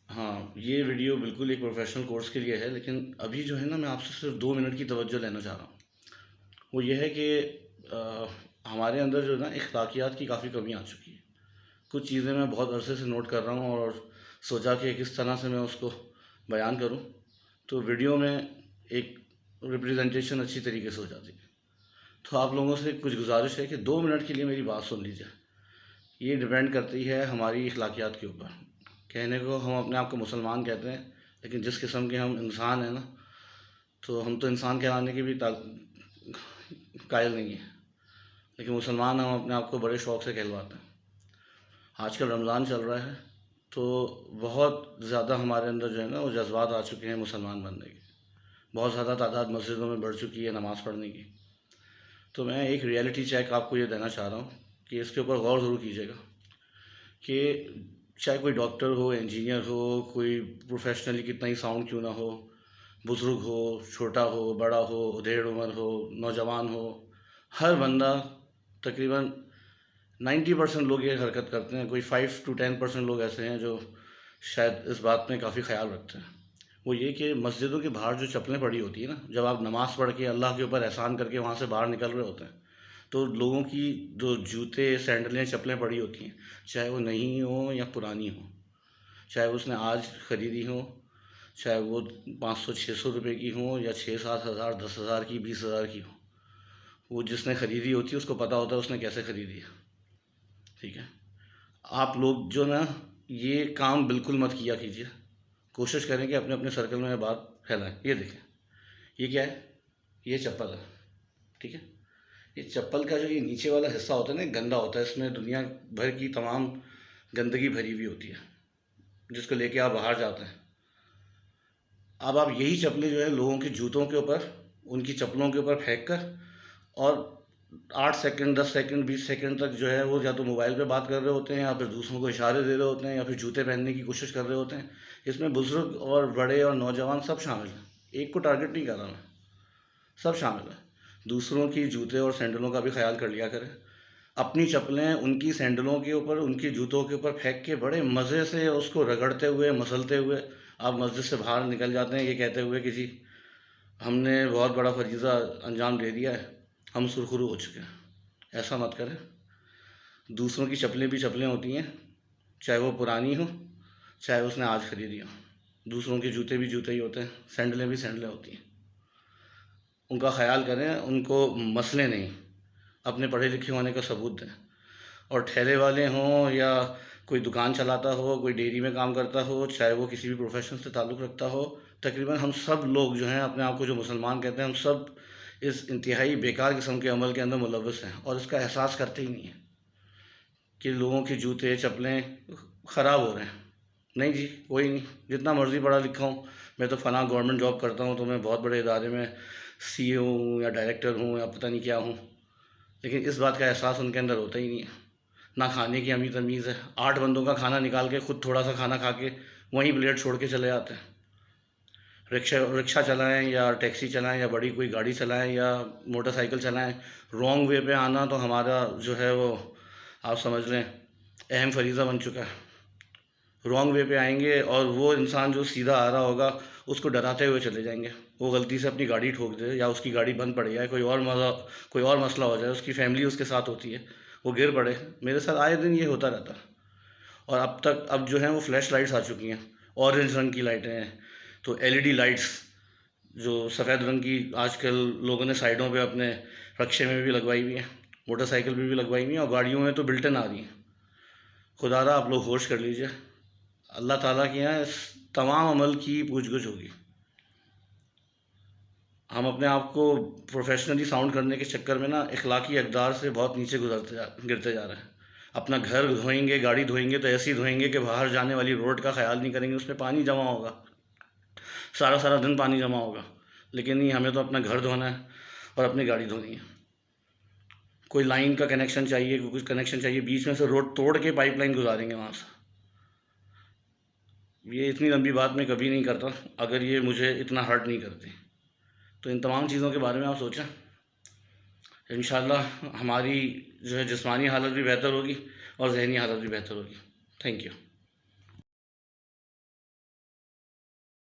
ہاں، یہ ویڈیو بالکل ایک پروفیشنل کورس کے لیے ہے، لیکن ابھی جو ہے نا میں آپ سے صرف 2 منٹ کی توجہ لینا چاہ رہا ہوں۔ وہ یہ ہے کہ ہمارے اندر جو ہے نا اخلاقیات کی کافی کمی آ چکی ہے۔ کچھ چیزیں میں بہت عرصے سے نوٹ کر رہا ہوں اور سوچا کہ کس طرح سے میں اس کو بیان کروں تو ویڈیو میں ایک ریپریزنٹیشن اچھی طریقے سے ہو جاتی ہے۔ تو آپ لوگوں سے کچھ گزارش ہے کہ 2 منٹ کے لیے میری بات سن لیجیے۔ یہ ڈیپینڈ کرتی ہے ہماری اخلاقیات کے اوپر۔ کہنے کو ہم اپنے آپ کو مسلمان کہتے ہیں، لیکن جس قسم کے ہم انسان ہیں نا، تو ہم تو انسان کہلانے کے بھی قائل نہیں ہیں، لیکن مسلمان ہم اپنے آپ کو بڑے شوق سے کہلواتے ہیں۔ آج کل رمضان چل رہا ہے تو بہت زیادہ ہمارے اندر جو ہے نا وہ جذبات آ چکے ہیں مسلمان بننے کے۔ بہت زیادہ تعداد مسجدوں میں بڑھ چکی ہے نماز پڑھنے کی۔ تو میں ایک ریئلٹی چیک آپ کو یہ دینا چاہ رہا ہوں کہ اس کے اوپر غور ضرور کیجیے گا کہ چاہے کوئی ڈاکٹر ہو، انجینئر ہو، کوئی پروفیشنلی کتنا ہی ساؤنڈ کیوں نہ ہو، بزرگ ہو، چھوٹا ہو، بڑا ہو، ادھیڑ عمر ہو، نوجوان ہو، ہر بندہ تقریباً 90% لوگ یہ حرکت کرتے ہیں۔ کوئی 5 to 10% لوگ ایسے ہیں جو شاید اس بات میں کافی خیال رکھتے ہیں۔ وہ یہ کہ مسجدوں کے باہر جو چپلیں پڑی ہوتی ہیں نا، جب آپ نماز پڑھ کے اللہ کے اوپر احسان کر کے وہاں سے باہر نکل رہے ہوتے ہیں، تو لوگوں کی جو جوتے، سینڈلیں، چپلیں پڑی ہوتی ہیں، چاہے وہ نئی ہوں یا پرانی ہوں، چاہے اس نے آج خریدی ہوں، چاہے وہ 500-600 روپے کی ہوں یا 6-7 ہزار، 10 ہزار کی، 20 ہزار کی ہوں، وہ جس نے خریدی ہوتی ہے اس کو پتہ ہوتا ہے اس نے کیسے خریدی ہے۔ ٹھیک ہے؟ آپ لوگ جو نا یہ کام بالکل مت کیا کیجیے۔ کوشش کریں کہ اپنے اپنے سرکل میں بات پھیلائیں۔ یہ دیکھیں، یہ کیا ہے؟ یہ چپل ہے، ٹھیک ہے؟ یہ چپل کا جو یہ نیچے والا حصہ ہوتا ہے نا، گندا ہوتا ہے، اس میں دنیا بھر کی تمام گندگی بھری ہوئی ہوتی ہے، جس کو لے کے آپ باہر جاتے ہیں۔ اب آپ یہی چپلیں جو ہے لوگوں کے جوتوں کے اوپر، ان کی چپلوں کے اوپر پھینک کر، اور 8 سیکنڈ، 10 سیکنڈ، 20 سیکنڈ تک جو ہے وہ یا تو موبائل پہ بات کر رہے ہوتے ہیں، یا پھر دوسروں کو اشارے دے رہے ہوتے ہیں، یا پھر جوتے پہننے کی کوشش کر رہے ہوتے ہیں۔ اس میں بزرگ اور بڑے اور نوجوان سب شامل ہیں، ایک کو ٹارگٹ نہیں کر رہا میں، سب شامل ہیں۔ دوسروں کی جوتے اور سینڈلوں کا بھی خیال کر لیا کریں۔ اپنی چپلیں ان کی سینڈلوں کے اوپر، ان کی جوتوں کے اوپر پھینک کے بڑے مزے سے اس کو رگڑتے ہوئے، مسلتے ہوئے آپ مسجد سے باہر نکل جاتے ہیں، یہ کہتے ہوئے کہ جی ہم نے بہت بڑا فریضہ انجام دے دیا ہے، ہم سرخرو ہو چکے ہیں۔ ایسا مت کریں۔ دوسروں کی چپلیں بھی چپلیں ہوتی ہیں، چاہے وہ پرانی ہو، چاہے اس نے آج خریدی ہو۔ دوسروں کے جوتے بھی جوتے ہی ہوتے ہیں، سینڈلیں بھی سینڈلیں ہوتی ہیں۔ ان کا خیال کریں، ان کو مسئلے نہیں، اپنے پڑھے لکھے ہونے کا ثبوت دیں۔ اور ٹھیلے والے ہوں یا کوئی دکان چلاتا ہو، کوئی ڈیری میں کام کرتا ہو، چاہے وہ کسی بھی پروفیشن سے تعلق رکھتا ہو، تقریباً ہم سب لوگ جو ہیں اپنے آپ کو جو مسلمان کہتے ہیں، ہم سب اس انتہائی بیکار قسم کے عمل کے اندر ملوث ہیں، اور اس کا احساس کرتے ہی نہیں ہیں کہ لوگوں کے جوتے، چپلیں خراب ہو رہے ہیں۔ نہیں جی، کوئی نہیں، جتنا مرضی پڑھا لکھا ہوں، میں تو فلاں گورنمنٹ جاب کرتا ہوں، تو میں بہت بڑے ادارے میں سی اے ہوں یا ڈائریکٹر ہوں یا پتہ نہیں کیا ہوں، لیکن اس بات کا احساس ان کے اندر ہوتا ہی نہیں ہے۔ نہ کھانے کی ہمیں تمیز ہے، 8 بندوں کا کھانا نکال کے خود تھوڑا سا کھانا کھا کے وہیں پلیٹ چھوڑ کے چلے جاتے ہیں۔ رکشہ چلائیں یا ٹیکسی چلائیں یا بڑی کوئی گاڑی چلائیں یا موٹر سائیکل چلائیں، رانگ وے پہ آنا تو ہمارا جو ہے وہ آپ سمجھ لیں اہم فریضہ بن چکا ہے۔ رانگ وے پہ آئیں گے اور وہ انسان جو سیدھا آ رہا ہوگا اس کو ڈراتے ہوئے چلے جائیں گے، وہ غلطی سے اپنی گاڑی ٹھوک دے یا اس کی گاڑی بند پڑ جائے، کوئی اور مسئلہ ہو جائے، اس کی فیملی اس کے ساتھ ہوتی ہے، وہ گر پڑے۔ میرے ساتھ آئے دن یہ ہوتا رہتا ہے۔ اور اب جو ہیں وہ فلیش لائٹس آ چکی ہیں، اورنج رنگ کی لائٹیں ہیں، تو LED لائٹس جو سفید رنگ کی آج کل لوگوں نے سائڈوں پہ اپنے رکشے میں بھی لگوائی ہوئی ہیں، موٹر سائیکل پہ بھی لگوائی ہوئی ہیں، اور گاڑیوں میں تو بلٹن آ رہی ہیں۔ خدا را آپ لوگ ہوش کر لیجئے، اللہ تعالیٰ کے یہاں اس تمام عمل کی پوچھ گچھ ہوگی۔ ہم اپنے آپ کو پروفیشنلی ساؤنڈ کرنے کے چکر میں نا اخلاقی اقدار سے بہت نیچے گرتے جا رہے ہیں۔ اپنا گھر دھوئیں گے، گاڑی دھوئیں گے تو ایسی دھوئیں گے کہ باہر جانے والی روڈ کا خیال نہیں کریں گے، اس میں پانی جمع ہوگا، سارا دن پانی جمع ہوگا۔ لیکن نہیں، ہمیں تو اپنا گھر دھونا ہے اور اپنی گاڑی دھونی ہے۔ کوئی لائن کا کنیکشن چاہیے، کوئی کچھ کنیکشن چاہیے، بیچ میں سے روڈ توڑ کے پائپ لائن گزاریں گے وہاں سے۔ یہ اتنی لمبی بات میں کبھی نہیں کرتا اگر یہ مجھے اتنا ہرٹ نہیں کرتی۔ تو ان تمام چیزوں کے بارے میں آپ سوچیں، انشاءاللہ ہماری جو ہے جسمانی حالت بھی بہتر ہوگی اور ذہنی حالت بھی بہتر ہوگی۔ Thank you.